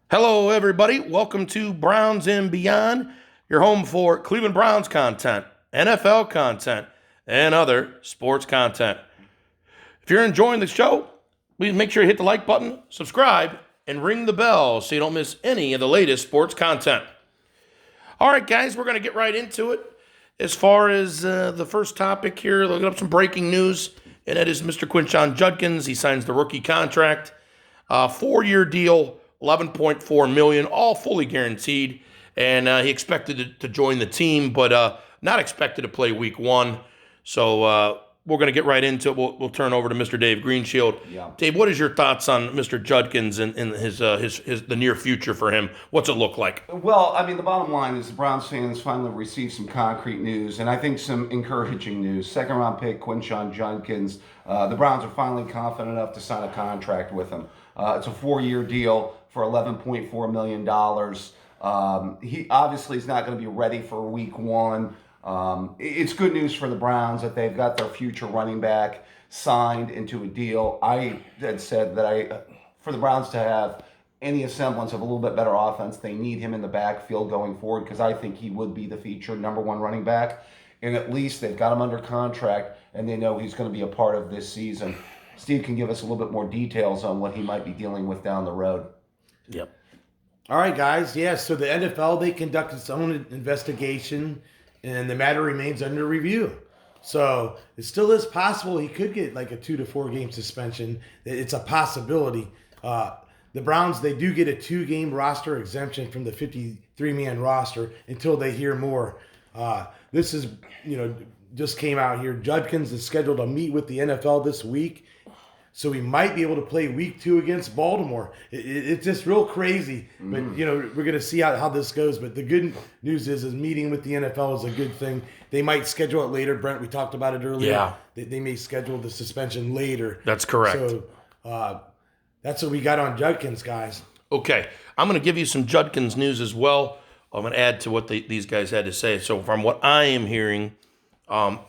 Hello, everybody. Welcome to Browns and Beyond, your home for Cleveland Browns content, NFL content, and other sports content. If you're enjoying the show, please make sure you hit the like button, subscribe, and ring the bell so you don't miss any of the latest sports content. All right, guys, we're going to get right into it. As far as the first topic here, looking up some breaking news, and that is Mr. Quinshon Judkins. He signs the rookie contract, 4-year deal. $11.4 million, all fully guaranteed, and he expected to join the team, but not expected to play week one. So we're going to get right into it. We'll turn over to Mr. Dave Greenshield. Yeah. Dave, what is your thoughts on Mr. Judkins and his the near future for him? What's it look like? Well, I mean, the bottom line is the Browns fans finally received some concrete news, and I think some encouraging news. Second-round pick Quinshon Judkins. The Browns are finally confident enough to sign a contract with him. It's a 4-year deal for $11.4 million. He obviously is not going to be ready for week one. It's good news for the Browns that they've got their future running back signed into a deal. I had said that for the Browns to have any semblance of a little bit better offense, they need him in the backfield going forward because I think he would be the feature number one running back. And at least they've got him under contract and they know he's going to be a part of this season. Steve can give us a little bit more details on what he might be dealing with down the road. Yep. All right, guys. Yeah, so the NFL, they conduct its own investigation, and the matter remains under review. So it still is possible he could get like a 2 to 4 game suspension. It's a possibility. The Browns, they do get a 2-game roster exemption from the 53-man roster until they hear more. This is, just came out here. Judkins is scheduled to meet with the NFL this week. So we might be able to play week 2 against Baltimore. It's just real crazy. But, we're going to see how this goes. But the good news is meeting with the NFL is a good thing. They might schedule it later. Brent, we talked about it earlier. Yeah. They may schedule the suspension later. That's correct. So that's what we got on Judkins, guys. Okay. I'm going to give you some Judkins news as well. I'm going to add to what these guys had to say. So from what I am hearing,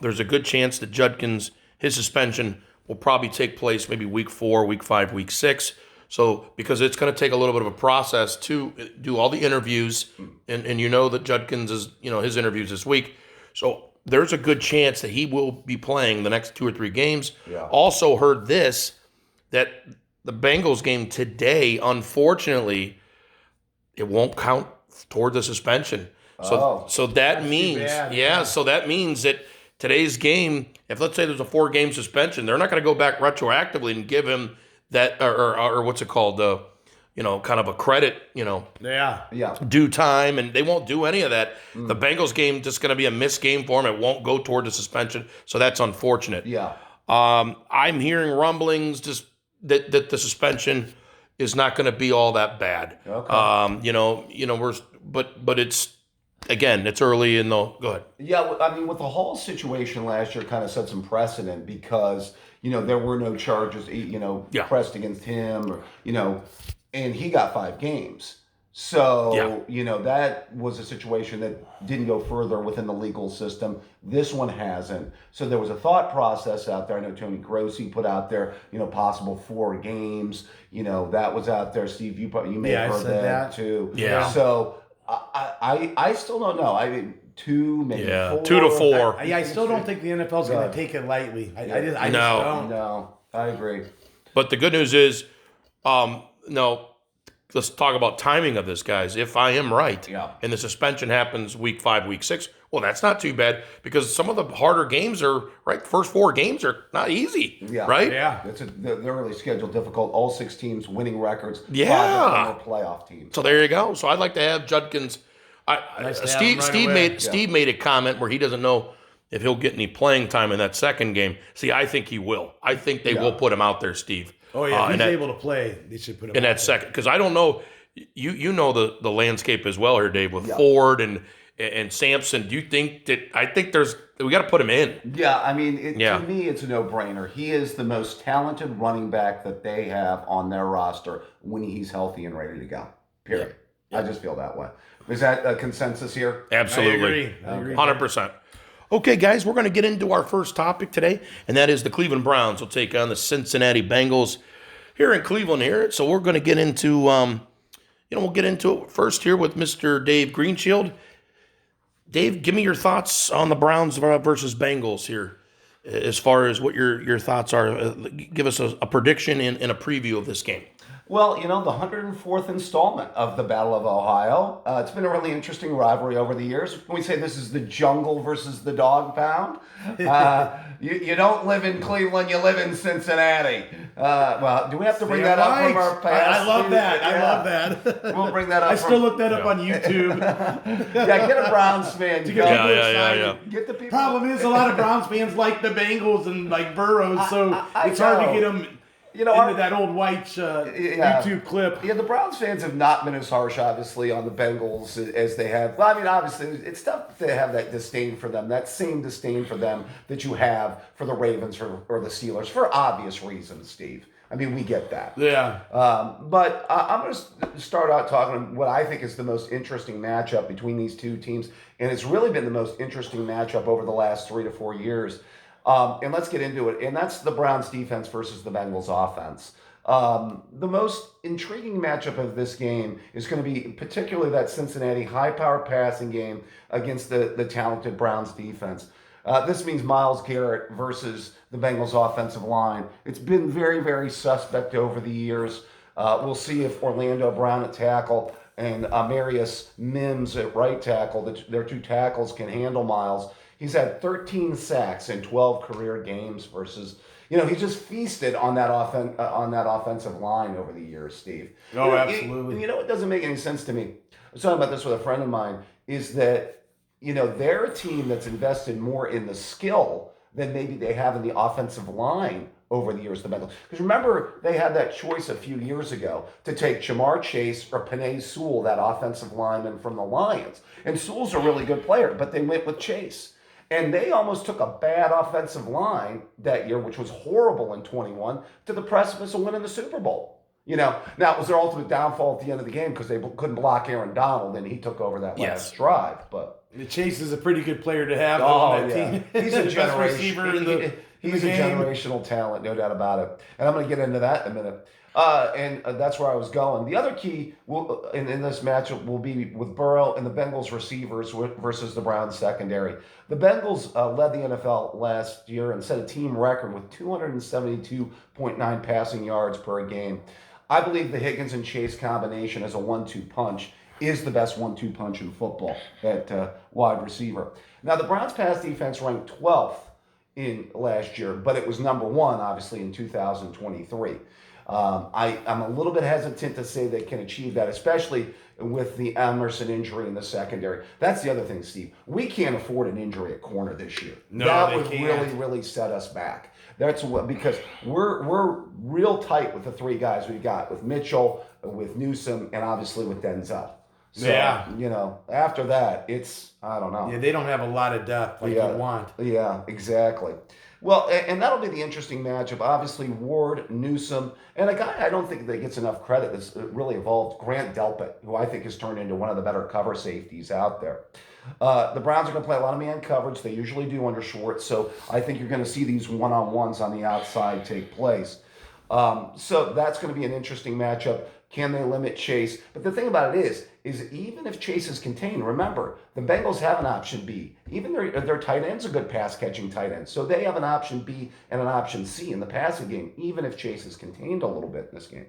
there's a good chance that Judkins, his suspension will probably take place maybe week 4, week 5, week 6. So because it's going to take a little bit of a process to do all the interviews, and that Judkins is, his interviews this week. So there's a good chance that he will be playing the next 2 or 3 games. Yeah. Also heard this, that the Bengals game today, unfortunately, it won't count toward the suspension. So that means, so that means that today's game, if let's say there's a 4-game suspension, they're not going to go back retroactively and give him that, or what's it called, kind of a credit, due time, and they won't do any of that. The Bengals game just going to be a missed game for him. It won't go toward the suspension, so that's unfortunate. Yeah. I'm hearing rumblings just that the suspension is not going to be all that bad. Okay. But it's. Again, it's early in the. Go ahead. Yeah, I mean, with the Hall situation last year kind of set some precedent because, there were no charges, pressed against him and he got 5 games. So, that was a situation that didn't go further within the legal system. This one hasn't. So there was a thought process out there. I know Tony Grossi put out there, possible 4 games. That was out there. Steve, you may have heard that too. Yeah. So I still don't know. I mean, 2, maybe 4. 2 to 4. I still don't think the NFL is going to take it lightly. I just don't. No, I agree. But the good news is, let's talk about timing of this, guys. If I am right, and the suspension happens week 5, week 6, well, that's not too bad because some of the harder games are, right, first 4 games are not easy, right? Yeah. They're really scheduled difficult. All 6 teams winning records. Yeah. 5 of them are playoff teams. So there you go. So I'd like to have Judkins. Steve made a comment where he doesn't know if he'll get any playing time in that second game. See, I think he will. I think they will put him out there, Steve. Oh, yeah. If he's able to play, they should put him in that second. Because I don't know. You know the landscape as well here, Dave, with Ford and Sampson. Do you think that – I think we got to put him in. Yeah, I mean, to me, it's a no-brainer. He is the most talented running back that they have on their roster when he's healthy and ready to go, period. Yeah. I just feel that way. Is that a consensus here? Absolutely. I agree. 100%. Okay, guys, we're going to get into our first topic today, and that is the Cleveland Browns will take on the Cincinnati Bengals here in Cleveland here. So we're going to get into, we'll get into it first here with Mr. Dave Greenshield. Dave, give me your thoughts on the Browns versus Bengals here, as far as what your thoughts are. Give us a prediction and a preview of this game. Well, the 104th installment of the Battle of Ohio. It's been a really interesting rivalry over the years. When we say this is the jungle versus the dog pound, you don't live in Cleveland, you live in Cincinnati. Well, do we have to bring that up from our past? I love that. I love that. We'll bring that up. I still look that up on YouTube. Yeah, get a Browns fan. To get people excited. Get the people. Problem is, a lot of Browns fans like the Bengals and like Burrows, so it's hard to get them into that old white YouTube clip. Yeah, the Browns fans have not been as harsh, obviously, on the Bengals as they have. Well, I mean, obviously, it's tough to have that disdain for them, that same disdain for them that you have for the Ravens or the Steelers, for obvious reasons, Steve. I mean, we get that. Yeah. But I'm going to start out talking what I think is the most interesting matchup between these two teams, and it's really been the most interesting matchup over the last 3 to 4 years. And let's get into it. And that's the Browns defense versus the Bengals offense. The most intriguing matchup of this game is going to be particularly that Cincinnati high-powered passing game against the talented Browns defense. This means Myles Garrett versus the Bengals offensive line. It's been very, very suspect over the years. We'll see if Orlando Brown at tackle and Marius Mims at right tackle, their two tackles, can handle Myles. He's had 13 sacks in 12 career games versus, he's just feasted on that offensive line over the years, Steve. Oh, absolutely. It doesn't make any sense to me. I was talking about this with a friend of mine, is that, they're a team that's invested more in the skill than maybe they have in the offensive line over the years, the Bengals. Because remember, they had that choice a few years ago to take Jamar Chase or Penei Sewell, that offensive lineman from the Lions. And Sewell's a really good player, but they went with Chase. And they almost took a bad offensive line that year, which was horrible in 21, to the precipice of winning the Super Bowl. Now it was their ultimate downfall at the end of the game because they couldn't block Aaron Donald, and he took over that last drive. But Chase is a pretty good player to have on that team. He's a receiver in the He's a generational talent, no doubt about it. And I'm going to get into that in a minute. And that's where I was going. The other key in this matchup will be with Burrow and the Bengals receivers versus the Browns secondary. The Bengals led the NFL last year and set a team record with 272.9 passing yards per game. I believe the Higgins and Chase combination as a 1-2 punch is the best 1-2 punch in football at wide receiver. Now, the Browns pass defense ranked 12th in last year, but it was number 1, obviously, in 2023. I'm a little bit hesitant to say they can achieve that, especially with the Emerson injury in the secondary. That's the other thing, Steve. We can't afford an injury at corner this year. No, that they would can't. really set us back. That's what, because we're real tight with the three guys we've got, with Mitchell, with Newsome, and obviously with Denzel. So, after that, it's, I don't know. Yeah, they don't have a lot of depth like you want. Yeah, exactly. Well, and that'll be the interesting matchup. Obviously, Ward, Newsome, and a guy I don't think that gets enough credit that's really evolved, Grant Delpit, who I think has turned into one of the better cover safeties out there. The Browns are going to play a lot of man coverage. They usually do under Schwartz, so I think you're going to see these one-on-ones on the outside take place. So that's going to be an interesting matchup. Can they limit Chase? But the thing about it is even if Chase is contained, remember, the Bengals have an option B. Even their tight end's a good pass-catching tight end. So they have an option B and an option C in the passing game, even if Chase is contained a little bit in this game.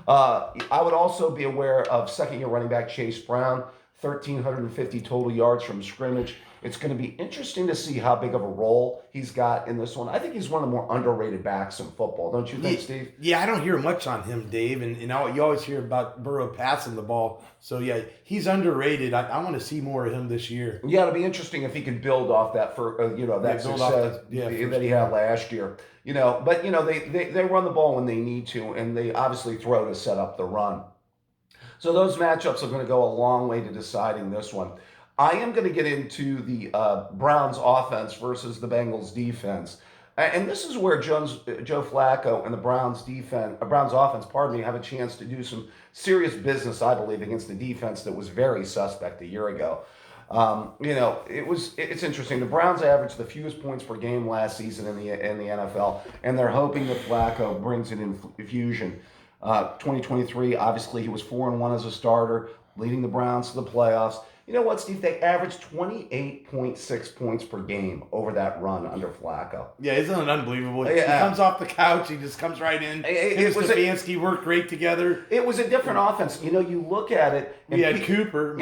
I would also be aware of second-year running back Chase Brown, 1,350 total yards from scrimmage. It's going to be interesting to see how big of a role he's got in this one. I think he's one of the more underrated backs in football. Don't you think, Steve? Yeah, I don't hear much on him, Dave. And you always hear about Burrow passing the ball. So, yeah, he's underrated. I want to see more of him this year. Yeah, it'll be interesting if he can build off that that success that he had last year. But they run the ball when they need to, and they obviously throw to set up the run. So those matchups are going to go a long way to deciding this one. I am going to get into the Browns offense versus the Bengals defense. And this is where Joe Flacco and the Browns offense, have a chance to do some serious business, I believe, against the defense that was very suspect a year ago. It's interesting. The Browns averaged the fewest points per game last season in the NFL, and they're hoping that Flacco brings an infusion. 2023, obviously, he was 4-1 as a starter, leading the Browns to the playoffs. You know what, Steve? They averaged 28.6 points per game over that run under Flacco. Yeah, isn't it unbelievable? Yeah. He comes off the couch, he just comes right in. Him and Stefanski work great together. It was a different offense. You know, you look at it. We had Cooper.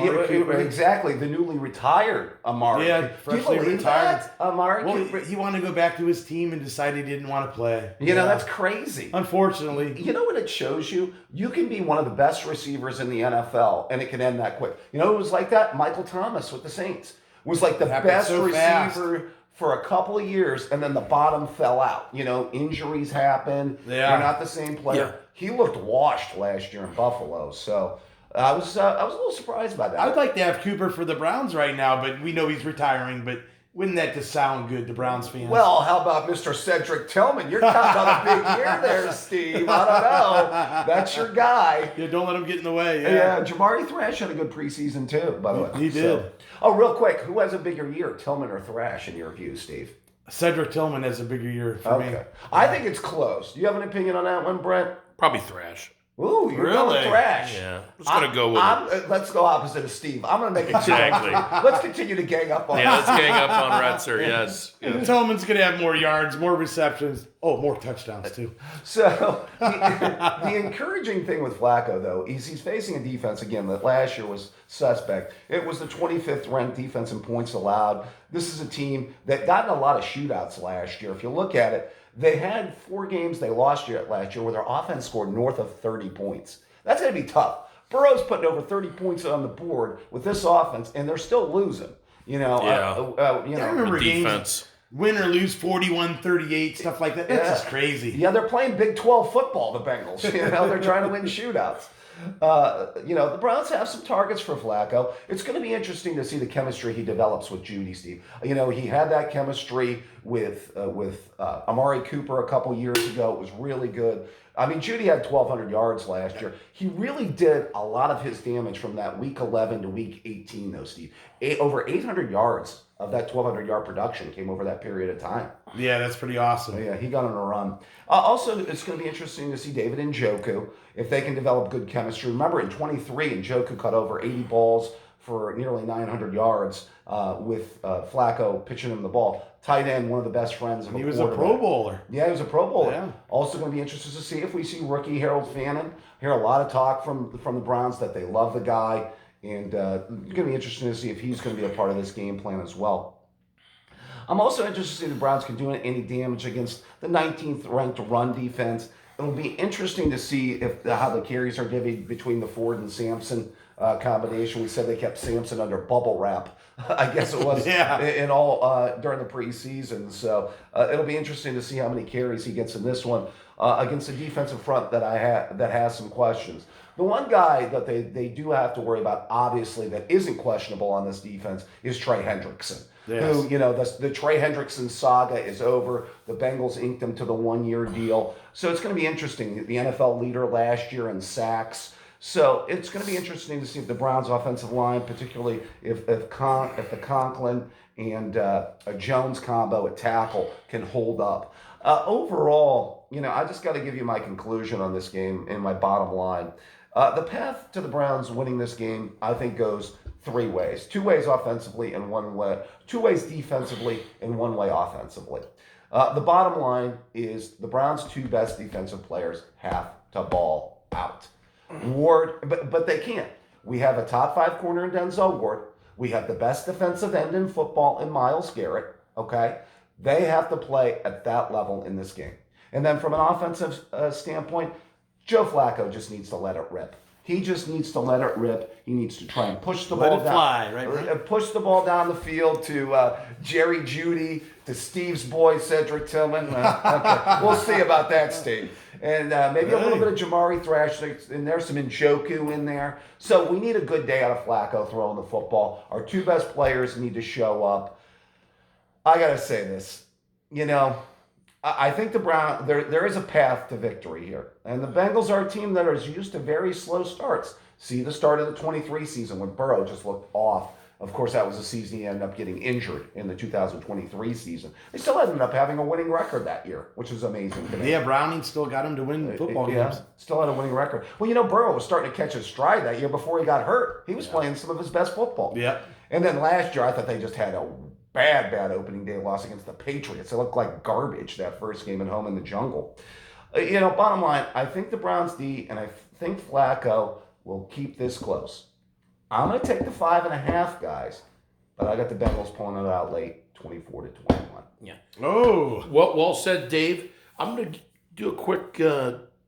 Exactly, the newly retired Amari. Yeah, freshly retired. Amari Well, Cooper. he wanted to go back to his team and decided he didn't want to play. You know, that's crazy. Unfortunately. You know what it shows you? You can be one of the best receivers in the NFL, and it can end that quick. You know who was like that? Michael Thomas with the Saints. Was like the best receiver for a couple of years, and then the bottom fell out. You know, injuries happened. Yeah. You're not the same player. Yeah. He looked washed last year in Buffalo, so I was a little surprised by that. I'd like to have Cooper for the Browns right now, but we know he's retiring, but wouldn't that just sound good to Browns fans? Well, how about Mr. Cedric Tillman? You're counting on a big year there, Steve. I don't know. That's your guy. Yeah, don't let him get in the way. Yeah, Jamari Thrash had a good preseason too, by the way. He did. Real quick, who has a bigger year, Tillman or Thrash, in your view, Steve? Cedric Tillman has a bigger year for me. I think it's close. Do you have an opinion on that one, Brent? Probably Thrash. Ooh, you're going Thrash. Yeah. I'm just going to go with it. Let's go opposite of Steve. I'm going to make it Exactly. Let's continue to gang up on let's gang up on Retzer, yes. Tillman's going to have more yards, more receptions. Oh, more touchdowns, too. So, the encouraging thing with Flacco, though, is he's facing a defense, again, that last year was suspect. It was the 25th ranked defense in points allowed. This is a team that got in a lot of shootouts last year. If you look at it, they had 4 games they lost last year where their offense scored north of 30 points. That's going to be tough. Burrow's putting over 30 points on the board with this offense, and they're still losing. You know, I remember defense. Games, win or lose 41-38, stuff like that. That's just crazy. Yeah, they're playing Big 12 football, the Bengals. You know, they're trying to win shootouts. The Browns have some targets for Flacco. It's going to be interesting to see the chemistry he develops with Judy, Steve. You know, he had that chemistry with Amari Cooper a couple years ago. It was really good. I mean, Judy had 1,200 yards last year. He really did a lot of his damage from that week 11 to week 18, though, Steve. Over 800 yards of that 1,200-yard production came over that period of time. Yeah, that's pretty awesome. Yeah, he got on a run. Also, it's going to be interesting to see David Njoku, if they can develop good chemistry. Remember, in 23, Njoku caught over 80 balls for nearly 900 yards with Flacco pitching him the ball. Tight end, one of the best friends of He was a Pro Bowler. Yeah, he was a Pro Bowler. Yeah. Also going to be interested to see if we see rookie Harold Fannin. Hear a lot of talk from the Browns that they love the guy. And it's going to be interesting to see if he's going to be a part of this game plan as well. I'm also interested to see if the Browns can do any damage against the 19th ranked run defense. It'll be interesting to see how the carries are divvied between the Ford and Sampson combination. We said they kept Sampson under bubble wrap. I guess it was in all during the preseason. So it'll be interesting to see how many carries he gets in this one against a defensive front that has some questions. The one guy that they do have to worry about, obviously, that isn't questionable on this defense is Trey Hendrickson. Yes. Who, the Trey Hendrickson saga is over. The Bengals inked him to the 1-year deal. So it's going to be interesting. The NFL leader last year in sacks. So it's going to be interesting to see if the Browns' offensive line, particularly if the Conklin and a Jones combo at tackle, can hold up. Overall, I just got to give you my conclusion on this game and my bottom line. The path to the Browns winning this game, I think, goes 3 ways. 2 ways offensively and 1 way. 2 ways defensively and 1 way offensively. The bottom line is the Browns' 2 best defensive players have to ball out. Ward, but they can't. We have a top 5 corner in Denzel Ward. We have the best defensive end in football in Myles Garrett. Okay? They have to play at that level in this game. And then from an offensive standpoint, Joe Flacco just needs to let it rip. He just needs to let it rip. He needs to try and push the ball down. Let it fly, right? Push the ball down the field to Jerry Jeudy, to Steve's boy, Cedric Tillman. Okay. We'll see about that, Steve. And maybe a little bit of Jamari Thrash, and there's some Njoku in there. So we need a good day out of Flacco throwing the football. Our 2 best players need to show up. I got to say this. I think the Browns, there is a path to victory here. And the Bengals are a team that is used to very slow starts. See the start of the 23 season when Burrow just looked off Of course, that was the season he ended up getting injured in the 2023 season. They still ended up having a winning record that year, which is amazing to me. Yeah, Browning still got him to win football games. Still had a winning record. Well, Burrow was starting to catch his stride that year before he got hurt. He was playing some of his best football. Yeah. And then last year, I thought they just had a bad opening day loss against the Patriots. It looked like garbage that first game at home in the jungle. Bottom line, I think the Browns D and I think Flacco will keep this close. I'm going to take the 5.5, guys, but I got the Bengals pulling it out late, 24-21. Yeah. Oh. Well said, Dave. I'm going to do a quick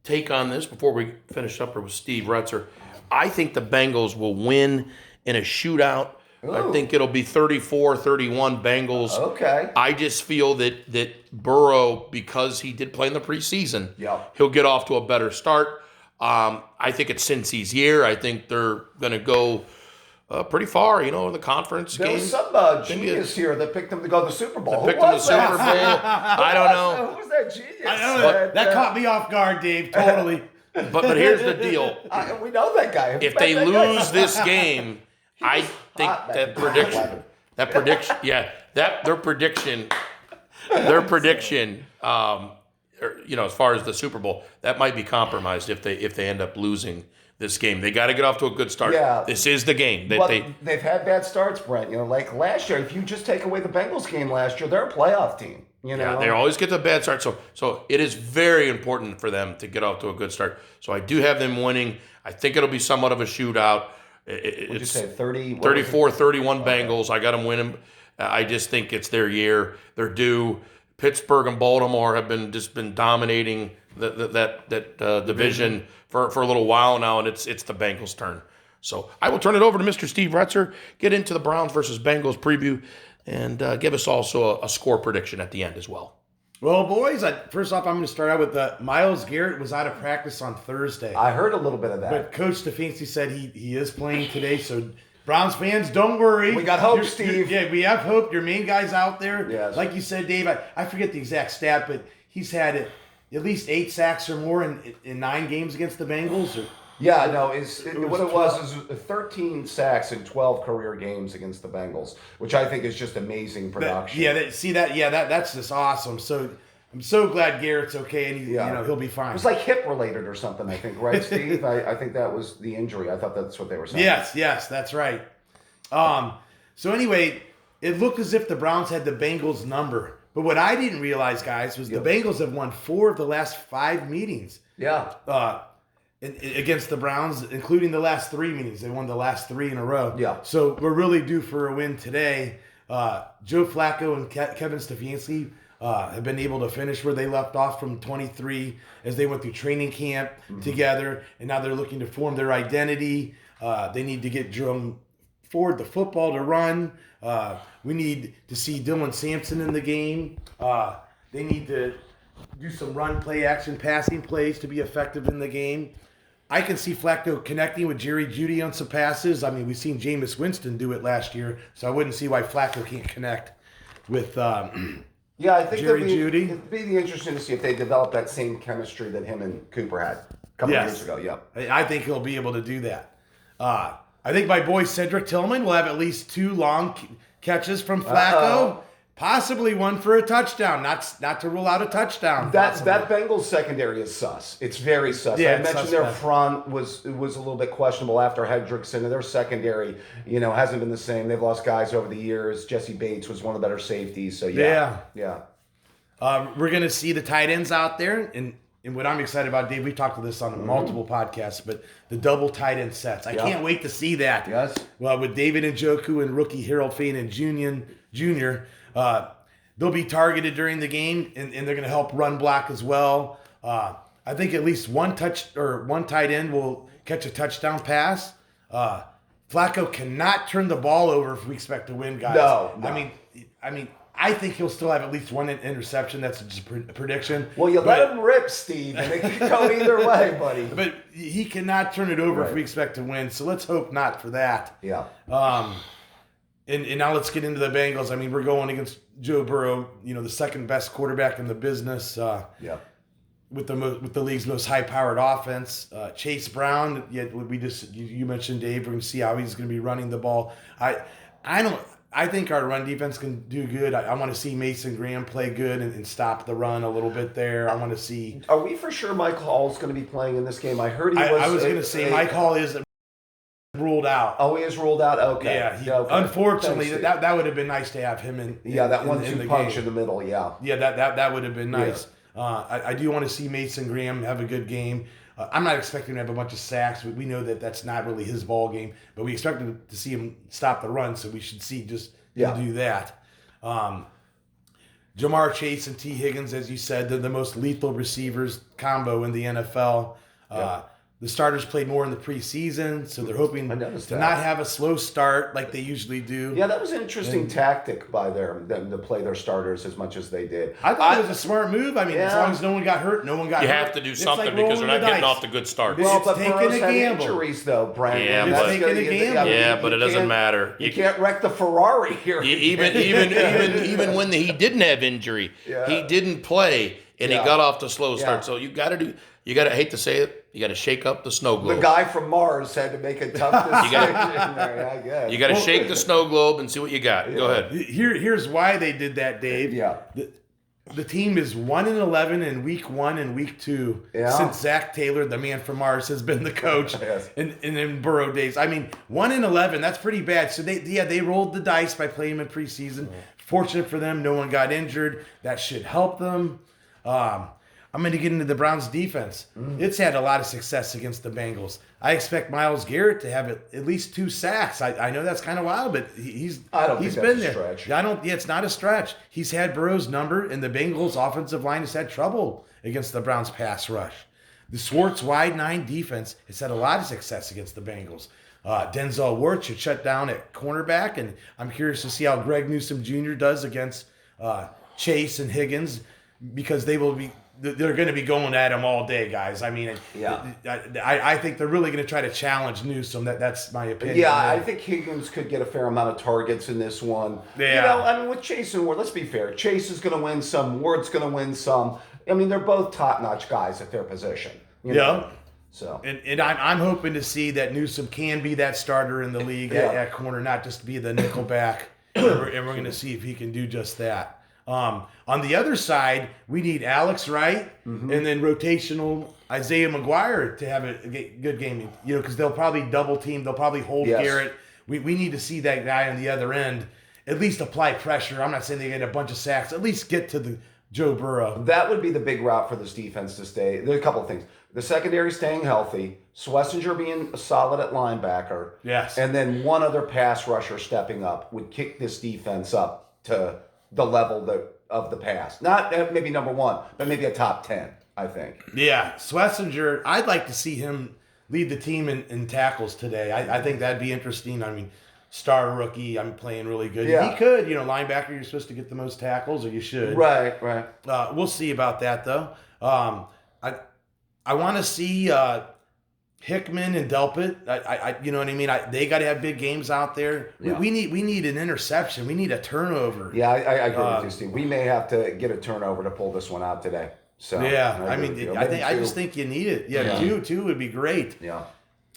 take on this before we finish up with Steve Retzer. I think the Bengals will win in a shootout. Ooh. I think it'll be 34-31 Bengals. Okay. I just feel that Burrow, because he did play in the preseason, he'll get off to a better start. I think it's Cincy's year. I think they're going to go pretty far, in the conference There game. was some genius here that picked them to go to the Super Bowl. Picked them to the Super Bowl. I don't know. Who was that genius? I don't know. That caught me off guard, Dave. Totally. But here's the deal. We know that guy. If they lose this game, I think their prediction, as far as the Super Bowl, that might be compromised if they end up losing this game. They got to get off to a good start. Yeah. This is the game that they've had bad starts, Brent. Like last year, if you just take away the Bengals game last year, they're a playoff team. Yeah, they always get the bad start. So it is very important for them to get off to a good start. So I do have them winning. I think it'll be somewhat of a shootout. Would you say 30? 34-31 Bengals. I got them winning. I just think it's their year. They're due. Pittsburgh and Baltimore have been dominating that division for a little while now, and it's the Bengals' turn. So I will turn it over to Mr. Steve Retzer, get into the Browns versus Bengals preview, and give us also a score prediction at the end as well. Well, boys, first off, I'm going to start out with Myles Garrett was out of practice on Thursday. I heard a little bit of that. But Coach Stefanski said he is playing today, so Browns fans, don't worry. We got hope, Steve. Yeah, we have hope. Your main guy's out there. Yes. Like you said, Dave, I forget the exact stat, but he's had at least 8 sacks or more in 9 games against the Bengals. Yeah, no, what it was 13 sacks in 12 career games against the Bengals, which I think is just amazing production. That's just awesome. So I'm so glad Garrett's okay, and he'll be fine. It was like hip related or something, I think, right, Steve? I think that was the injury. I thought that's what they were saying. Yes, that's right. So anyway, it looked as if the Browns had the Bengals number. But what I didn't realize, guys, was the Bengals have won 4 of the last 5 meetings. Yeah. Against the Browns, including the last 3 meetings. They won the last 3 in a row. Yeah. So we're really due for a win today. Joe Flacco and Kevin Stefanski have been able to finish where they left off from 23 as they went through training camp together, and now they're looking to form their identity. They need to get Jerome Ford the football to run. We need to see Dylan Sampson in the game. They need to do some run play, action, passing plays to be effective in the game. I can see Flacco connecting with Jerry Jeudy on some passes. I mean, we've seen Jameis Winston do it last year, so I wouldn't see why Flacco can't connect with I think Jerry Jeudy. It'd be interesting to see if they develop that same chemistry that him and Cooper had a couple years ago. Yeah, I think he'll be able to do that. I think my boy Cedric Tillman will have at least 2 long catches from Flacco. Possibly one for a touchdown. Not to rule out a touchdown. That Bengals secondary is sus. It's very sus. Yeah, I mentioned their front was a little bit questionable after Hendrickson, and their secondary, hasn't been the same. They've lost guys over the years. Jesse Bates was one of the better safeties. So yeah. We're gonna see the tight ends out there, and what I'm excited about, Dave, we talked about this on multiple podcasts, but the double tight end sets. I can't wait to see that. Yes. Well, with David Njoku and rookie Harold Fain Jr., they'll be targeted during the game, and they're going to help run block as well. I think at least one tight end will catch a touchdown pass. Flacco cannot turn the ball over if we expect to win, guys. No. I mean, I think he'll still have at least 1 interception. That's just a prediction. Well, let him rip, Steve, and it could go either way, buddy. But he cannot turn it over if we expect to win. So let's hope not for that. Yeah. And now let's get into the Bengals. I mean, we're going against Joe Burrow, the second best quarterback in the business. With the league's most high-powered offense. Chase Brown, you mentioned, Dave. We're going to see how he's going to be running the ball. I think our run defense can do good. I want to see Mason Graham play good and stop the run a little bit there. I want to see. Are we for sure Mike Hall's going to be playing in this game? I heard he was. I was going to say Mike Hall is ruled out. Oh, he is ruled out? Okay. Yeah. Okay. Unfortunately, that would have been nice to have him in. Yeah, that 1-2 punch game. in the middle, yeah. Yeah, that would have been nice. Yeah. I do want to see Mason Graham have a good game. I'm not expecting him to have a bunch of sacks. We know that that's not really his ball game, but we expect to see him stop the run, so we should see just do that. Jamar Chase and T. Higgins, as you said, they're the most lethal receivers combo in the NFL. The starters played more in the preseason, so they're hoping to not have a slow start like they usually do. Yeah, that was an interesting tactic by them to play their starters as much as they did. I thought it was a smart move. I mean, as long as no one got hurt, no one got hurt. You have to do something because they're not getting off the good starts. Well, but taking Burrow's a had gamble. injuries, though, Brandon. Yeah, but taking a gamble. Yeah, but it doesn't matter. You can't wreck the Ferrari here. Even when he didn't have injury, he didn't play, and he got off the slow start. So you got to I hate to say it, you got to shake up the snow globe. The guy from Mars had to make a tough decision. You got to shake the snow globe and see what you got. Go ahead. Here's why they did that, Dave. Yeah. The team is 1-11 in week 1 and week 2 since Zach Taylor, the man from Mars, has been the coach in Burrow days. I mean, 1-11, that's pretty bad. So they rolled the dice by playing him in preseason. Fortunate for them, no one got injured. That should help them. I'm going to get into the Browns defense. It's had a lot of success against the Bengals. I expect Myles Garrett to have at least 2 sacks. I know that's kind of wild, but he's been there. Stretch. It's not a stretch. He's had Burrow's number, and the Bengals offensive line has had trouble against the Browns pass rush. The Swartz wide 9 defense has had a lot of success against the Bengals. Denzel Ward should shut down at cornerback, and I'm curious to see how Greg Newsome Jr. does against Chase and Higgins, because they're going to be going at him all day, guys. I mean, I think they're really going to try to challenge Newsome. That's my opinion. Yeah, I think Higgins could get a fair amount of targets in this one. Yeah. I mean, with Chase and Ward, let's be fair. Chase is going to win some. Ward's going to win some. I mean, they're both top-notch guys at their position. You know? So. And I'm hoping to see that Newsome can be that starter in the league at corner, not just be the nickel back. and we're going to see if he can do just that. On the other side, we need Alex Wright and then rotational Isaiah McGuire to have a good game. Because they'll probably double team. They'll probably hold Garrett. We need to see that guy on the other end at least apply pressure. I'm not saying they get a bunch of sacks. At least get to the Joe Burrow. That would be the big route for this defense to stay. There's a couple of things. The secondary staying healthy, Schlesinger being solid at linebacker, and then one other pass rusher stepping up would kick this defense up to the level of the pass. Not maybe number 1, but maybe a top 10, I think. Yeah, Schlesinger, I'd like to see him lead the team in tackles today. I think that'd be interesting. I mean, star rookie, I'm playing really good. Yeah. He could, linebacker, you're supposed to get the most tackles, or you should. Right. We'll see about that, though. I want to see Hickman and Delpit. I you know what I mean? They got to have big games out there. Yeah. We need an interception. We need a turnover. Yeah, I agree with you, Steve. We may have to get a turnover to pull this one out today. So I just think you need it. Yeah. Two would be great. Yeah.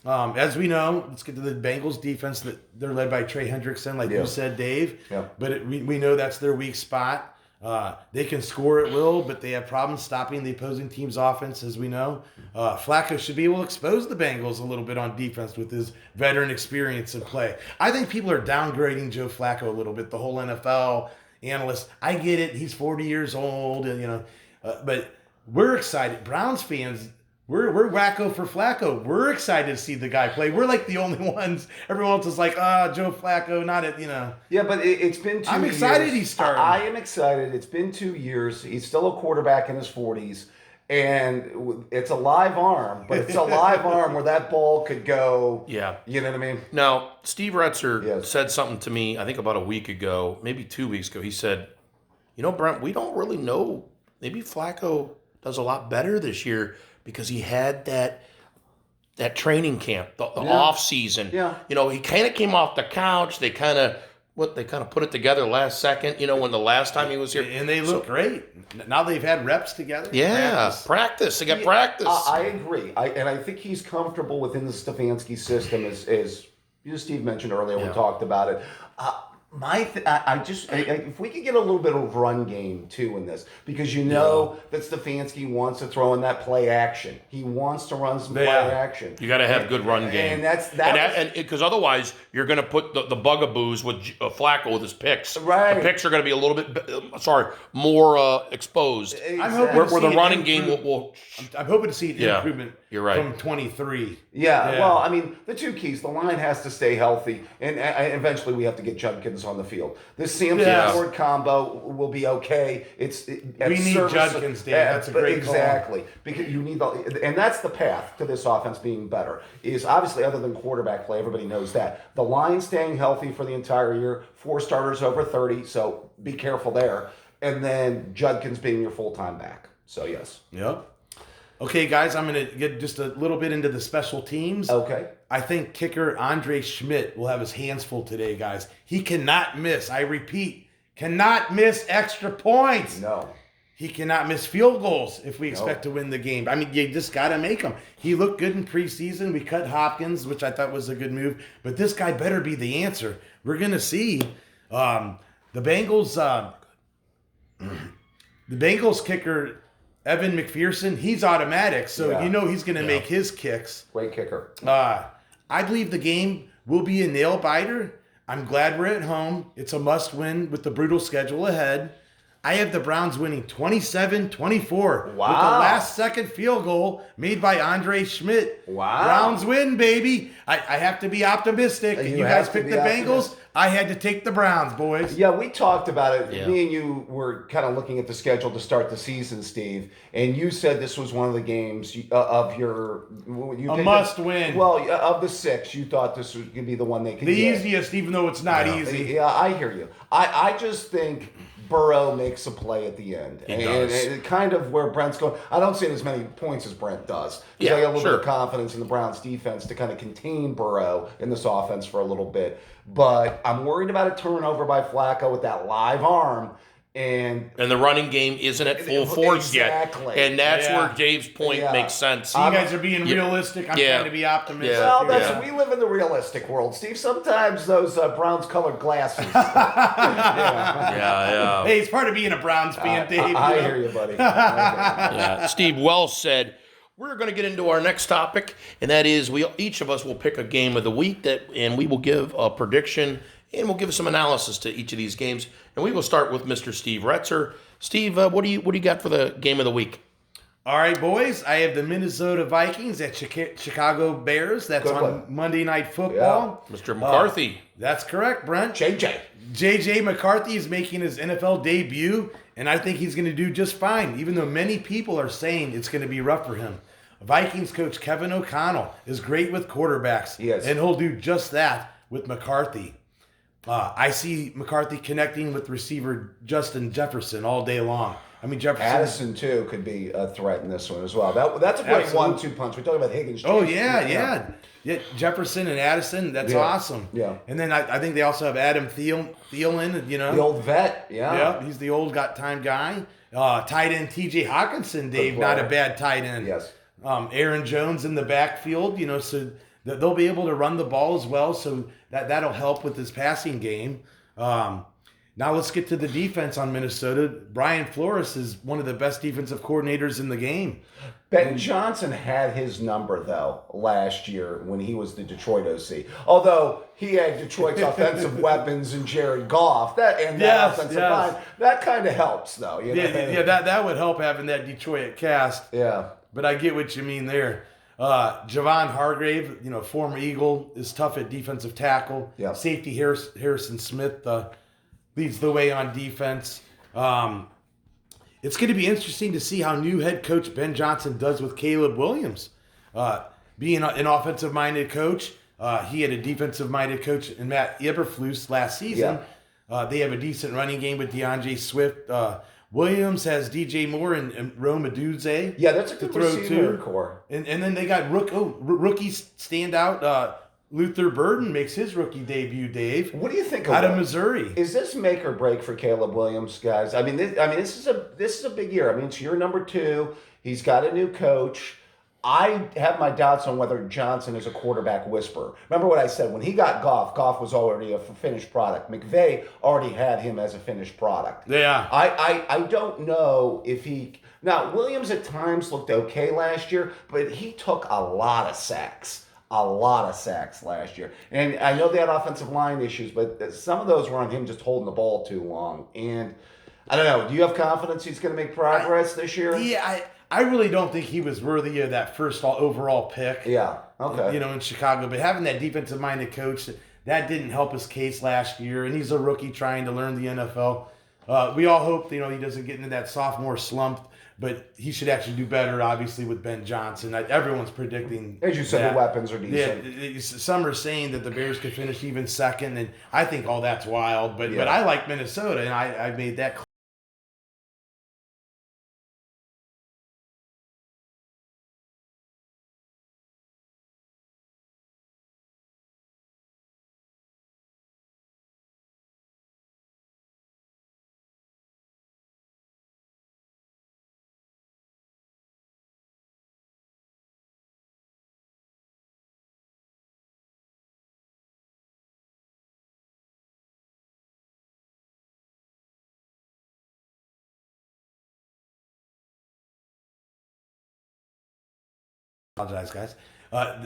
As we know, let's get to the Bengals defense. They're led by Trey Hendrickson, like you said, Dave. Yeah. But we know that's their weak spot. They can score at will, but they have problems stopping the opposing team's offense, as we know. Flacco should be able to expose the Bengals a little bit on defense with his veteran experience in play. I think people are downgrading Joe Flacco a little bit, the whole NFL analysts. I get it. He's 40 years old, and but we're excited. Browns fans, we're wacko for Flacco. We're excited to see the guy play. We're like the only ones. Everyone else is like, Joe Flacco, not it, Yeah, but it's been 2 years. I'm excited he's starting. I am excited. It's been 2 years. He's still a quarterback in his 40s. And it's a live arm, but it's a live arm where that ball could go. Yeah. You know what I mean? Now, Steve Retzer said something to me, I think about a week ago, maybe 2 weeks ago. He said, Brent, we don't really know. Maybe Flacco does a lot better this year because he had that training camp, the off season. Yeah. He kind of came off the couch. They kind of put it together last second, when the last time he was here. And they look great. Now they've had reps together. Yeah, practice. They got practice. I agree. I think he's comfortable within the Stefanski system as Steve mentioned earlier, we talked about it. If we could get a little bit of run game too in this, because that Stefanski wants to throw in that play action. He wants to run some play action. You got to have good run game, and because otherwise you're going to put the bugaboos with Flacco with his picks. Right, the picks are going to be a little bit, more exposed. I'm hoping where the running game will. I'm hoping to see an improvement. You're right. From 23. Yeah, well, I mean, the two keys: the line has to stay healthy, and eventually we have to get Judkins on the field. This Samson-Ford combo will be okay. We need Judkins, Dave. That's a great call. Exactly, because you need and that's the path to this offense being better. Is obviously, other than quarterback play, everybody knows that the line staying healthy for the entire year. 4 starters over 30, so be careful there. And then Judkins being your full-time back. So yes. Yep. Okay, guys, I'm going to get just a little bit into the special teams. Okay. I think kicker Andre Schmidt will have his hands full today, guys. He cannot miss. I repeat, cannot miss extra points. No. He cannot miss field goals if we expect to win the game. I mean, you just got to make them. He looked good in preseason. We cut Hopkins, which I thought was a good move. But this guy better be the answer. We're going to see the Bengals kicker – Evan McPherson, he's automatic, so he's going to make his kicks. Great kicker. I believe the game will be a nail-biter. I'm glad we're at home. It's a must-win with the brutal schedule ahead. I have the Browns winning 27-24 with the last-second field goal made by Andre Schmidt. Wow. Browns win, baby. I have to be optimistic. You guys picked the Bengals. I had to take the Browns, boys. Yeah, we talked about it. Yeah. Me and you were kind of looking at the schedule to start the season, Steve, and you said this was one of the games of your... a must-win. Well, of the 6, you thought this was going to be the one they could get. The easiest, even though it's not easy. Yeah, I hear you. I just think Burrow makes a play at the end. He does. And kind of where Brent's going. I don't see as many points as Brent does. Because I got a little bit of confidence in the Browns defense to kind of contain Burrow in this offense for a little bit. But I'm worried about a turnover by Flacco with that live arm. And the running game isn't at full force yet. And that's where Dave's point makes sense. You guys are being realistic. I'm trying to be optimistic. Well, we live in the realistic world, Steve. Sometimes those Browns-colored glasses. Yeah. Hey, it's part of being a Browns fan, Dave. I hear you, buddy. Steve well said. We're going to get into our next topic, and that is each of us will pick a game of the week and we will give a prediction. And we'll give some analysis to each of these games. And we will start with Mr. Steve Retzer. Steve, what do you got for the game of the week? All right, boys. I have the Minnesota Vikings at Chicago Bears. That's on Monday Night Football. Yeah. Mr. McCarthy. That's correct, Brent. JJ McCarthy is making his NFL debut, and I think he's going to do just fine, even though many people are saying it's going to be rough for him. Vikings coach Kevin O'Connell is great with quarterbacks, and he'll do just that with McCarthy. I see McCarthy connecting with receiver Justin Jefferson all day long. I mean, Addison, too, could be a threat in this one as well. That's a great 1-2 punch. We're talking about Higgins. Oh, yeah. Jefferson and Addison, that's awesome. Yeah. And then I think they also have Adam Thielen, The old vet, Yeah, he's the old time guy. Tight end T.J. Hawkinson, Dave, not a bad tight end. Yes. Aaron Jones in the backfield, so they'll be able to run the ball as well, so that'll help with his passing game. Now let's get to the defense on Minnesota. Brian Flores is one of the best defensive coordinators in the game. Ben Johnson had his number, though, last year when he was the Detroit OC. Although he had Detroit's offensive weapons and Jared Goff. That offensive line, that kind of helps, though. That would help having that Detroit cast. Yeah. But I get what you mean there. Javon Hargrave, former Eagle, is tough at defensive tackle. Yeah. Safety Harrison Smith leads the way on defense. It's going to be interesting to see how new head coach Ben Johnson does with Caleb Williams. Being an offensive-minded coach, he had a defensive-minded coach in Matt Eberflus last season. Yeah. They have a decent running game with DeAndre Swift. Williams has DJ Moore and Rome Odunze. Yeah, that's a good receiver core. And then they got rookie standout. Luther Burden makes his rookie debut, Dave. What do you think out of Missouri? Is this make or break for Caleb Williams, guys? This is a big year. I mean, it's year number 2. He's got a new coach. I have my doubts on whether Johnson is a quarterback whisperer. Remember what I said? When he got Goff was already a finished product. McVay already had him as a finished product. Yeah. I don't know if he... Now, Williams at times looked okay last year, but he took a lot of sacks. A lot of sacks last year. And I know they had offensive line issues, but some of those were on him just holding the ball too long. And I don't know. Do you have confidence he's going to make progress this year? Yeah, I really don't think he was worthy of that first overall pick. Yeah, okay. In Chicago. But having that defensive-minded coach, that didn't help his case last year. And he's a rookie trying to learn the NFL. We all hope, he doesn't get into that sophomore slump. But he should actually do better, obviously, with Ben Johnson. Everyone's predicting. As you said, the weapons are decent. Yeah, some are saying that the Bears could finish even second. And I think all that's wild. But I like Minnesota, and I made that clear. Apologize, guys.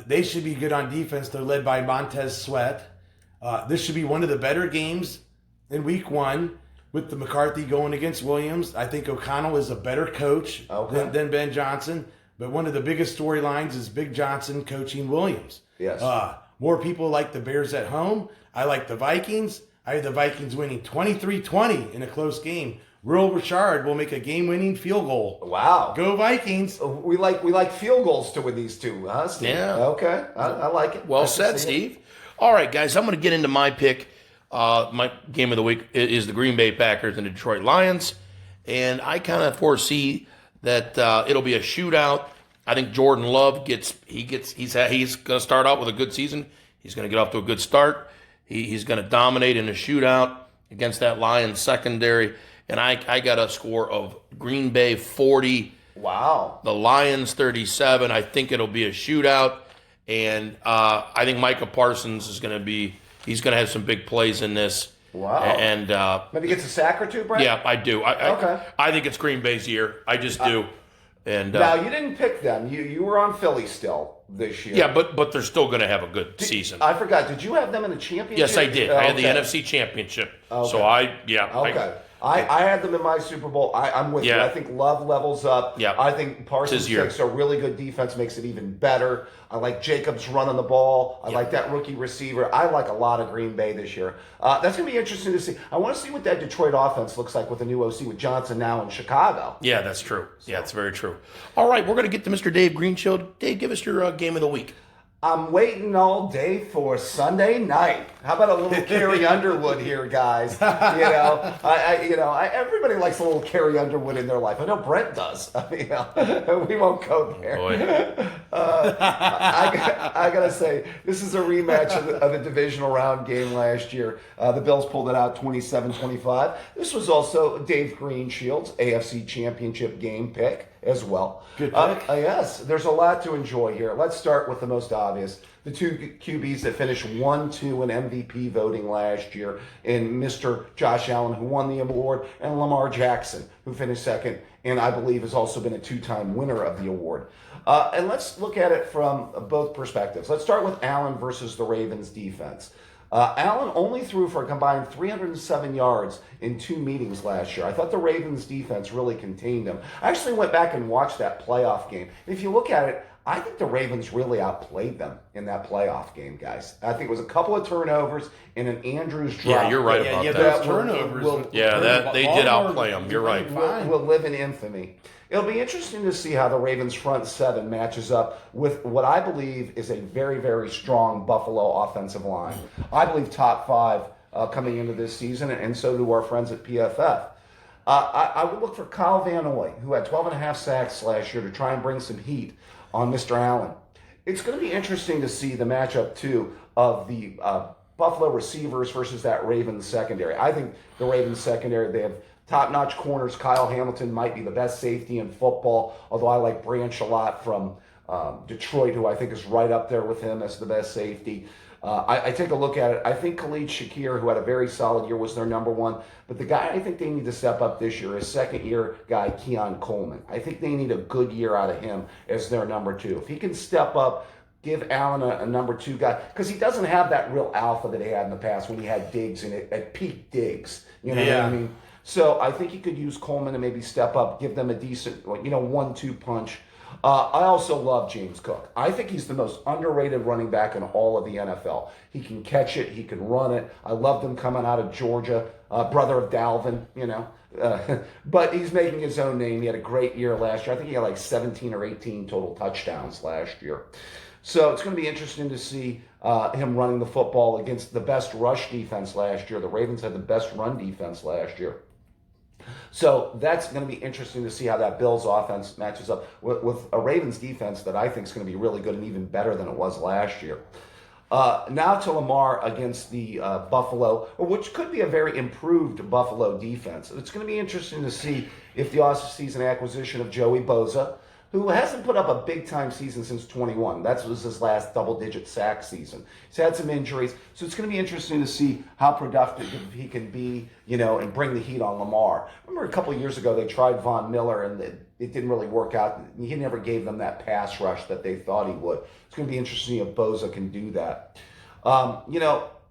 They should be good on defense. They're led by Montez Sweat. This should be one of the better games in week 1 with the McCarthy going against Williams. I think O'Connell is a better coach than Ben Johnson. But one of the biggest storylines is Big Johnson coaching Williams. Yes. More people like the Bears at home. I like the Vikings. I have the Vikings winning 23-20 in a close game. Will Richard will make a game-winning field goal. Wow. Go Vikings. We like field goals to win these two, huh, Steve? Yeah. Okay. I like it. Well said, Steve. All right, guys, I'm going to get into my pick. My game of the week is the Green Bay Packers and the Detroit Lions. And I kind of foresee that it'll be a shootout. I think Jordan Love he's going to start out with a good season. He's going to get off to a good start. He's going to dominate in a shootout against that Lions secondary. And I got a score of Green Bay 40. Wow. The Lions 37. I think it'll be a shootout. And I think Micah Parsons is going to he's going to have some big plays in this. Wow. And maybe gets a sack or two, Brent? Yeah, I do. Okay. I think it's Green Bay's year. I just do. And now, you didn't pick them. You were on Philly still this year. Yeah, but they're still going to have a good season. I forgot. Did you have them in the championship? Yes, I did. I had the NFC Championship. Okay. So Okay. I had them in my Super Bowl. I'm with you. I think Love levels up. Yeah. I think Parsons takes a really good defense, makes it even better. I like Jacobs running the ball. I like that rookie receiver. I like a lot of Green Bay this year. That's going to be interesting to see. I want to see what that Detroit offense looks like with the new OC, with Johnson now in Chicago. Yeah, that's true. Yeah, it's very true. All right, we're going to get to Mr. Dave Greenshield. Dave, give us your game of the week. I'm waiting all day for Sunday night. How about a little Carrie Underwood here, guys? Everybody likes a little Carrie Underwood in their life. I know Brett does. We won't go there. I gotta say, this is a rematch of the divisional round game last year. The Bills pulled it out 27-25. This was also Dave Greenshield's AFC Championship game pick as well. Good pick. Yes, there's a lot to enjoy here. Let's start with the most obvious. The two QBs that finished 1-2 in MVP voting last year, in Mr. Josh Allen, who won the award, and Lamar Jackson, who finished second, and I believe has also been a 2-time winner of the award. And let's look at it from both perspectives. Let's start with Allen versus the Ravens defense. Allen only threw for a combined 307 yards in 2 meetings last year. I thought the Ravens defense really contained him. I actually went back and watched that playoff game. And if you look at it, I think the Ravens really outplayed them in that playoff game, guys. I think it was a couple of turnovers and an Andrews drop. Yeah, you're right about that. Those turnovers. They did outplay them. You're right. Will live in infamy. It'll be interesting to see how the Ravens' front seven matches up with what I believe is a very, very strong Buffalo offensive line. I believe top 5 coming into this season, and so do our friends at PFF. I would look for Kyle Van Noy, who had 12.5 sacks last year, to try and bring some heat on Mr. Allen. It's going to be interesting to see the matchup, too, of the Buffalo receivers versus that Ravens secondary. I think the Ravens secondary, they have top-notch corners. Kyle Hamilton might be the best safety in football, although I like Branch a lot from Detroit, who I think is right up there with him as the best safety. I take a look at it. I think Khalid Shakir, who had a very solid year, was their number one. But the guy I think they need to step up this year is second-year guy Keon Coleman. I think they need a good year out of him as their number two. If he can step up, give Allen a number two guy, because he doesn't have that real alpha that he had in the past when he had Diggs at peak Diggs. You know what I mean? So I think he could use Coleman to maybe step up, give them a decent, 1-2 punch. I also love James Cook. I think he's the most underrated running back in all of the NFL. He can catch it. He can run it. I loved him coming out of Georgia, brother of Dalvin, but he's making his own name. He had a great year last year. I think he had like 17 or 18 total touchdowns last year. So it's going to be interesting to see him running the football against the best rush defense last year. The Ravens had the best run defense last year. So that's going to be interesting to see how that Bills offense matches up with a Ravens defense that I think is going to be really good and even better than it was last year. Now to Lamar against the Buffalo, which could be a very improved Buffalo defense. It's going to be interesting to see if the off-season acquisition of Joey Bosa, who hasn't put up a big-time season since 21. That was his last double-digit sack season. He's had some injuries, so it's going to be interesting to see how productive he can be, and bring the heat on Lamar. Remember a couple of years ago, they tried Von Miller, and it didn't really work out. He never gave them that pass rush that they thought he would. It's going to be interesting if Bosa can do that.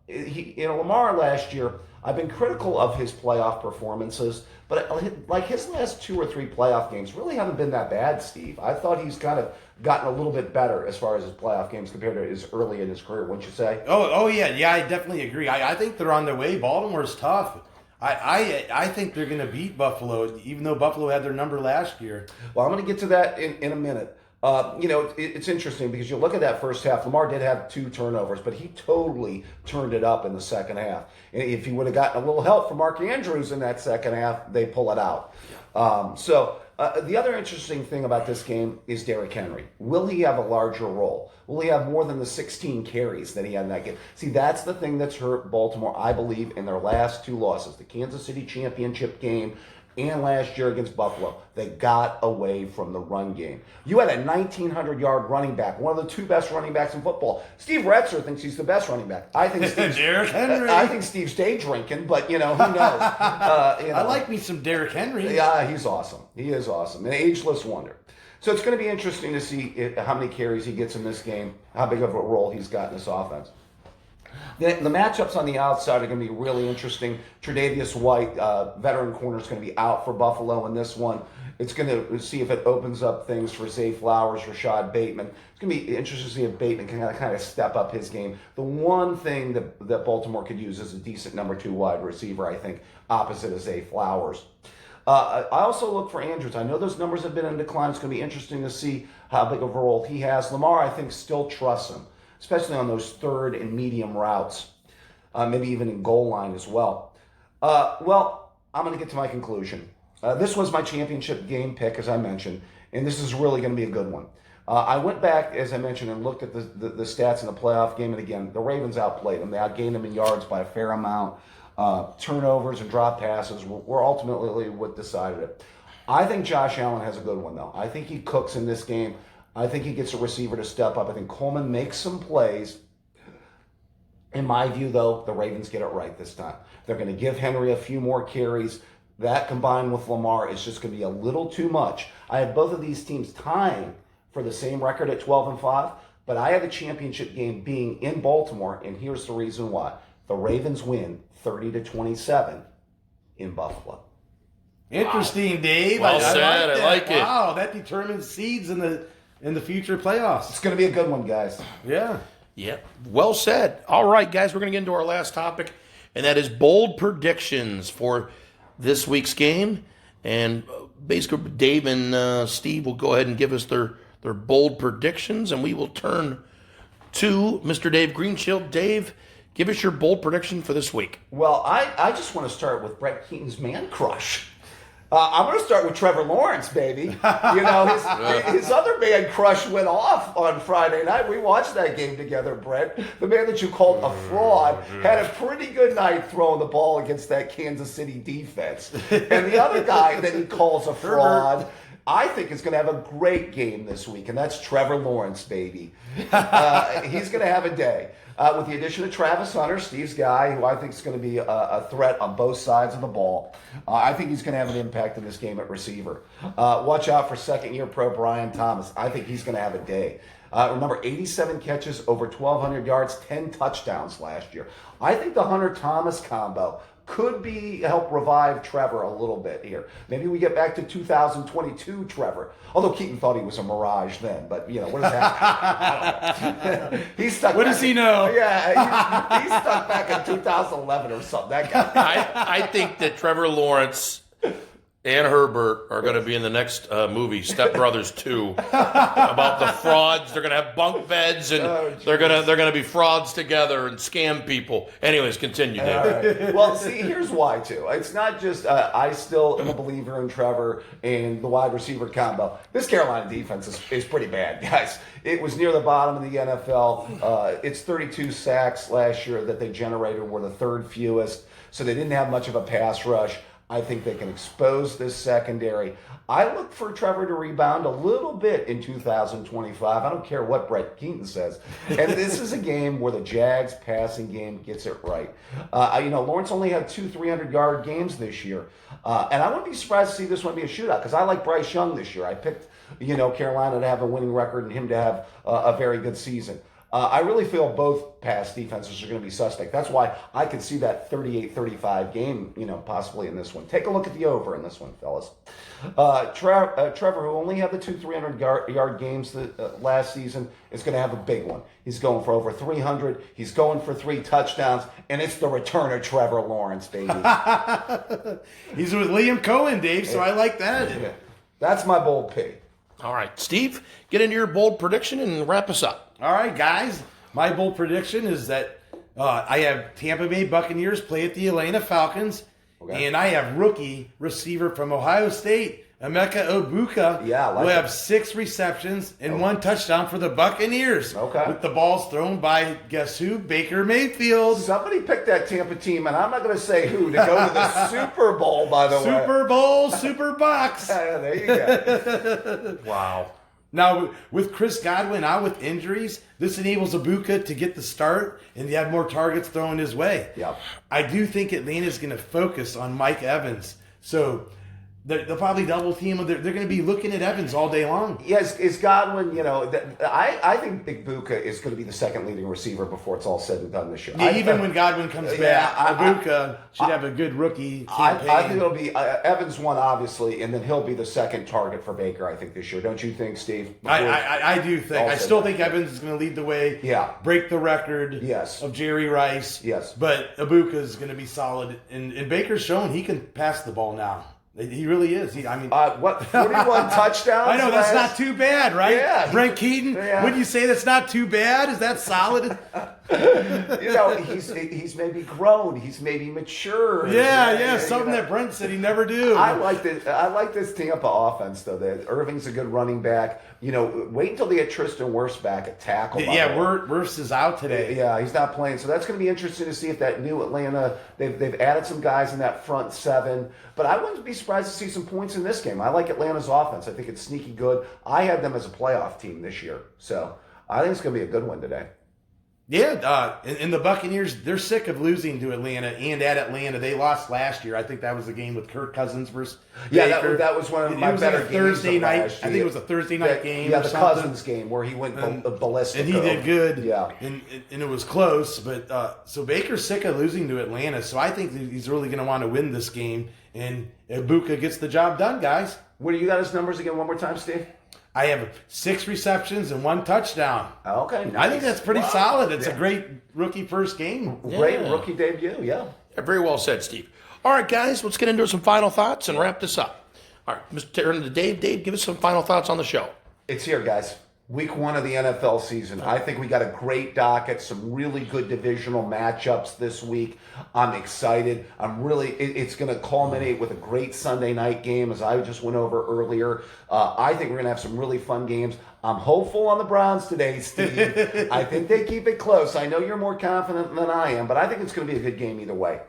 Lamar last year, I've been critical of his playoff performances, but like his last 2 or 3 playoff games really haven't been that bad, Steve. I thought he's kind of gotten a little bit better as far as his playoff games compared to his early in his career, wouldn't you say? Oh yeah, I definitely agree. I think they're on their way. Baltimore's tough. I think they're going to beat Buffalo, even though Buffalo had their number last year. Well, I'm going to get to that in a minute. It's interesting because you look at that first half. Lamar did have 2 turnovers, but he totally turned it up in the second half. And if he would have gotten a little help from Mark Andrews in that second half, they pull it out. The other interesting thing about this game is Derrick Henry. Will he have a larger role? Will he have more than the 16 carries that he had in that game? See, that's the thing that's hurt Baltimore, I believe, in their last 2 losses. The Kansas City championship game and last year against Buffalo. They got away from the run game. You had a 1,900-yard running back, one of the 2 best running backs in football. Steve Retzer thinks he's the best running back. I think Derrick Henry. I think Steve's day drinking, but who knows? I like me some Derrick Henry. Yeah, he's awesome. He is awesome. An ageless wonder. So it's going to be interesting to see how many carries he gets in this game, how big of a role he's got in this offense. The matchups on the outside are going to be really interesting. Tre'Davious White, veteran corner, is going to be out for Buffalo in this one. It's going to see if it opens up things for Zay Flowers, Rashad Bateman. It's going to be interesting to see if Bateman can kind of step up his game. The one thing that Baltimore could use is a decent number 2 wide receiver, I think, opposite of Zay Flowers. I also look for Andrews. I know those numbers have been in decline. It's going to be interesting to see how big of a role he has. Lamar, I think, still trusts him, especially on those third and medium routes, maybe even in goal line as well. I'm going to get to my conclusion. This was my championship game pick, as I mentioned, and this is really going to be a good one. I went back, as I mentioned, and looked at the stats in the playoff game, and again, the Ravens outplayed them. They outgained them in yards by a fair amount. Turnovers and drop passes were ultimately what decided it. I think Josh Allen has a good one, though. I think he cooks in this game. I think he gets a receiver to step up. I think Coleman makes some plays. In my view, though, the Ravens get it right this time. They're going to give Henry a few more carries. That combined with Lamar is just going to be a little too much. I have both of these teams tying for the same record at 12-5, but I have the championship game being in Baltimore, and here's the reason why. The Ravens win 30-27 in Buffalo. Interesting, Dave. Well said. I like it. Wow, that determines seeds in the future playoffs. It's going to be a good one, guys. Yeah. Yep. Well said. All right, guys, we're going to get into our last topic, and that is bold predictions for this week's game. And basically, Dave and Steve will go ahead and give us their bold predictions, and we will turn to Mr. Dave Greenshield. Dave, give us your bold prediction for this week. Well, I just want to start with Brett Keaton's man crush. I'm going to start with Trevor Lawrence, baby. His other man crush went off on Friday night. We watched that game together, Brett. The man that you called a fraud had a pretty good night throwing the ball against that Kansas City defense. And the other guy that he calls a fraud I think is going to have a great game this week, and that's Trevor Lawrence, baby. He's going to have a day. With the addition of Travis Hunter, Steve's guy, who I think is going to be a threat on both sides of the ball. I think he's going to have an impact in this game at receiver. Watch out for second-year pro Brian Thomas. I think he's going to have a day. Remember, 87 catches, over 1,200 yards, 10 touchdowns last year. I think the Hunter-Thomas combo could help revive Trevor a little bit here. Maybe we get back to 2022 Trevor. Although Keaton thought he was a mirage then, but what does that? He's stuck. What does he know? Yeah, he's stuck back in 2011 or something. That guy. I think that Trevor Lawrence and Herbert are going to be in the next movie, Step Brothers 2, about the frauds. They're going to have bunk beds, and they're going to be frauds together and scam people. Anyways, continue, Dave. Right. Well, see, here's why, too. It's not just I still am a believer in Trevor and the wide receiver combo. This Carolina defense is pretty bad, guys. It was near the bottom of the NFL. It's 32 sacks last year that they generated, were the third fewest, so they didn't have much of a pass rush. I think they can expose this secondary. I look for Trevor to rebound a little bit in 2025. I don't care what Brett Keaton says. And this is a game where the Jags passing game gets it right. Lawrence only had 2 300-yard games this year. And I wouldn't be surprised to see this one be a shootout because I like Bryce Young this year. I picked, Carolina to have a winning record and him to have a very good season. I really feel both pass defenses are going to be suspect. That's why I could see that 38-35 game, possibly in this one. Take a look at the over in this one, fellas. Trevor, who only had the 2 300-yard games last season, is going to have a big one. He's going for over 300. He's going for 3 touchdowns, and it's the return of Trevor Lawrence, baby. He's with Liam Cohen, Dave, so I like that. Yeah. That's my bold pick. All right, Steve, get into your bold prediction and wrap us up. All right, guys. My bold prediction is that I have Tampa Bay Buccaneers play at the Atlanta Falcons, and I have rookie receiver from Ohio State, Emeka Egbuka, will have 6 receptions and 1 touchdown for the Buccaneers. Okay. With the balls thrown by, guess who? Baker Mayfield. Somebody picked that Tampa team, and I'm not going to say who, to go to the Super Bowl, by the way. Super Bowl, Super Bucks. There you go. Wow. Now, with Chris Godwin out with injuries, this enables Egbuka to get the start and to have more targets thrown his way. Yep. I do think Atlanta's going to focus on Mike Evans. So they'll probably double team him. They're going to be looking at Evans all day long. Yes, is Godwin, I think Egbuka is going to be the second leading receiver before it's all said and done this year. Yeah, even when Godwin comes back, Egbuka should have a good rookie campaign. I think it'll be Evans one, obviously, and then he'll be the second target for Baker, I think, this year. Don't you think, Steve? I do think. I still think Evans is going to lead the way, break the record of Jerry Rice. Yes. But Egbuka is going to be solid. And Baker's shown he can pass the ball now. He really is. 41 touchdowns? I know, that's not too bad, right? Yeah. Brent Keaton, would you say that's not too bad? Is that solid? He's maybe grown. He's maybe matured. Yeah. Something that Brent said he never do. I like this Tampa offense, though. That Irving's a good running back. Wait until they get Tristan Wirfs back at tackle. Wirfs is out today. Yeah, he's not playing. So that's going to be interesting to see if that new Atlanta, they've added some guys in that front 7. But I wouldn't be surprised to see some points in this game. I like Atlanta's offense. I think it's sneaky good. I had them as a playoff team this year. So I think it's going to be a good one today. Yeah, and the Buccaneers, they're sick of losing to Atlanta and at Atlanta. They lost last year. I think that was the game with Kirk Cousins versus Baker. That was one of my better games. Thursday night. I think it was a Thursday night game. Yeah, the Cousins game where he went ballistic. And he did good. Yeah. And it was close. But so Baker's sick of losing to Atlanta. So I think he's really going to want to win this game. And Egbuka gets the job done, guys. What do you got his numbers again one more time, Steve? I have 6 receptions and 1 touchdown. Okay, nice. I think that's pretty solid. It's a great rookie first game. Great rookie debut, yeah. Very well said, Steve. All right, guys, let's get into some final thoughts and wrap this up. All right, Mr. Turn to Dave. Dave, give us some final thoughts on the show. It's here, guys. Week 1 of the NFL season. I think we got a great docket, some really good divisional matchups this week. I'm excited. It's going to culminate with a great Sunday night game, as I just went over earlier. I think we're going to have some really fun games. I'm hopeful on the Browns today, Steve. I think they keep it close. I know you're more confident than I am, but I think it's going to be a good game either way.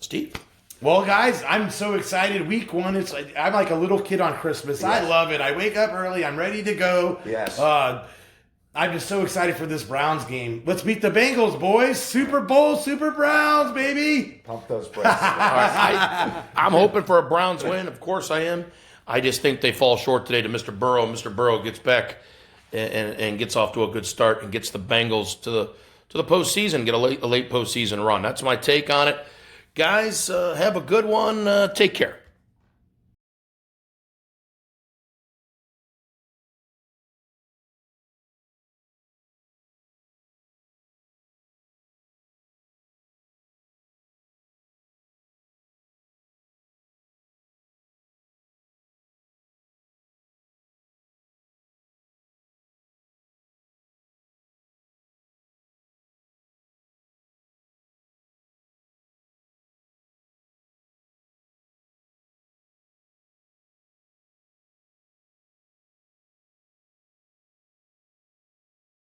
Steve? Well, guys, I'm so excited. Week 1, I'm like a little kid on Christmas. I love it. I wake up early. I'm ready to go. Yes. I'm just so excited for this Browns game. Let's beat the Bengals, boys. Super Bowl, Super Browns, baby. Pump those brakes. I'm hoping for a Browns win. Of course I am. I just think they fall short today to Mr. Burrow. Mr. Burrow gets back and gets off to a good start and gets the Bengals to the postseason, get a late postseason run. That's my take on it. Guys, have a good one. Take care.